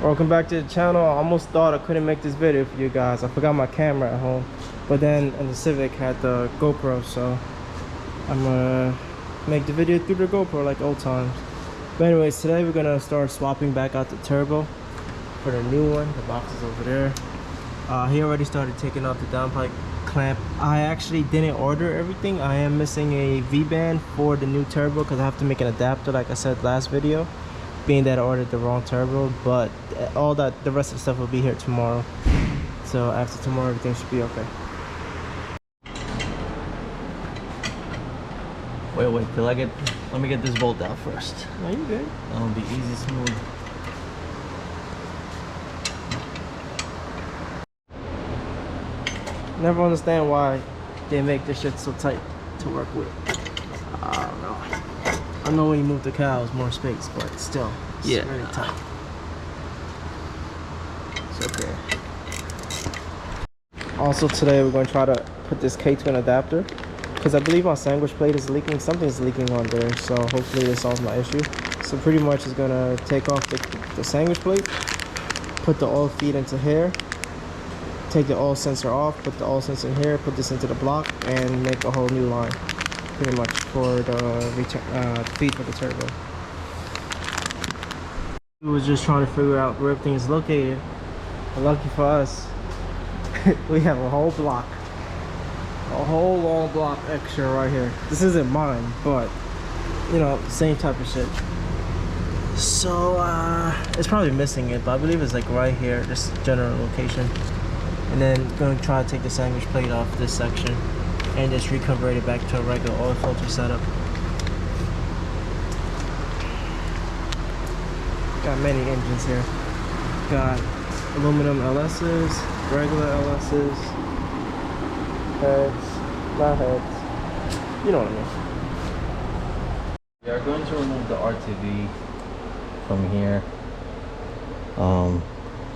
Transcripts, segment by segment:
Welcome back to the channel. I almost thought I couldn't make this video for you guys. I forgot my camera at home, but then the Civic had the GoPro, so I'm gonna make the video through the GoPro like old times. But anyways, today we're gonna start swapping back out the turbo for the new one. The box is over there. He already started taking off the downpipe clamp. I actually didn't order everything. I am missing a V-band for the new turbo because I have to make an adapter like I said last video, being that I ordered the wrong turbo. But the rest of the stuff will be here tomorrow, so after tomorrow everything should be okay. Wait till let me get this bolt out first. No, you good. That'll be easy, smooth. Never understand why they make this shit so tight to work with. I don't know. I know when you move the cows, more space, but still, it's really tight. It's okay. Also today we're going to try to put this K-twin adapter because I believe my sandwich plate is leaking. Something's leaking on there, so hopefully this solves my issue. So pretty much it's going to take off the sandwich plate, put the oil feed into here, take the oil sensor off, put the oil sensor in here, put this into the block, and make a whole new line pretty much for the feed for the turbo. We was just trying to figure out where everything is located, but lucky for us we have a whole block, a whole long block extra right here. This isn't mine, but you know, same type of shit. So it's probably missing it, but I believe it's like right here, this general location. And then going to try to take the sandwich plate off this section and just reconvert it back to a regular oil filter setup. Got many engines here. Got aluminum LS's, regular LS's, heads, not heads. You know what I mean. We are going to remove the RTV from here. I'm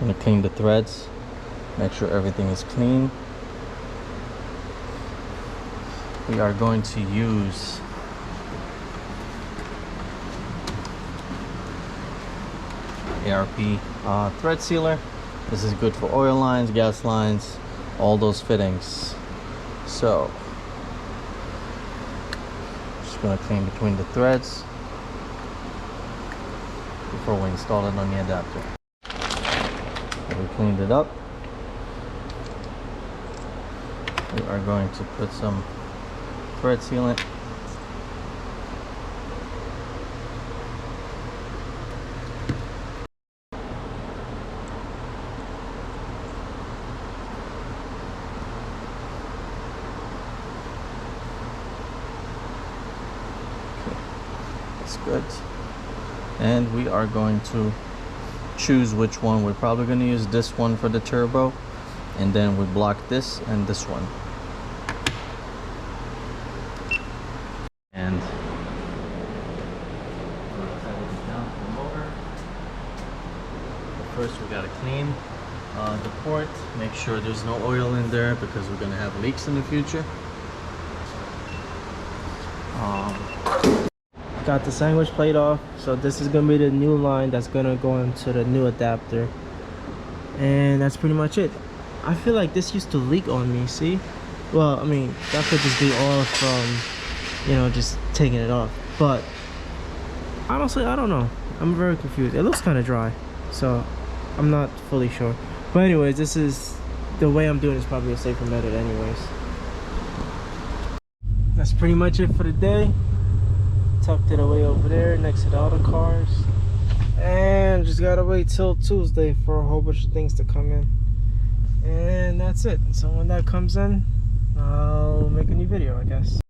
going to clean the threads. Make sure everything is clean. We are going to use ARP thread sealer. This is good for oil lines, gas lines, all those fittings. So just going to clean between the threads before we install it on the adapter. We cleaned it up. We are going to put some thread sealant. Okay, that's good. And we are going to choose which one. We're probably going to use this one for the turbo, and then we block this and this one. And first we gotta clean the port, make sure there's no oil in there because we're gonna have leaks in the future. Got the sandwich plate off, so this is gonna be the new line that's gonna go into the new adapter, and that's pretty much it. I feel like this used to leak on me, see? Well, I mean, that could just be oil from, you know, just taking it off. But honestly, I don't know. I'm very confused. It looks kind of dry, so I'm not fully sure. But anyways, this is the way I'm doing. Is probably a safer method anyways. That's pretty much it for the day. Tucked it away over there next to the other cars, and just gotta wait till Tuesday for a whole bunch of things to come in, and that's it. So when that comes in, I'll make a new video, I guess.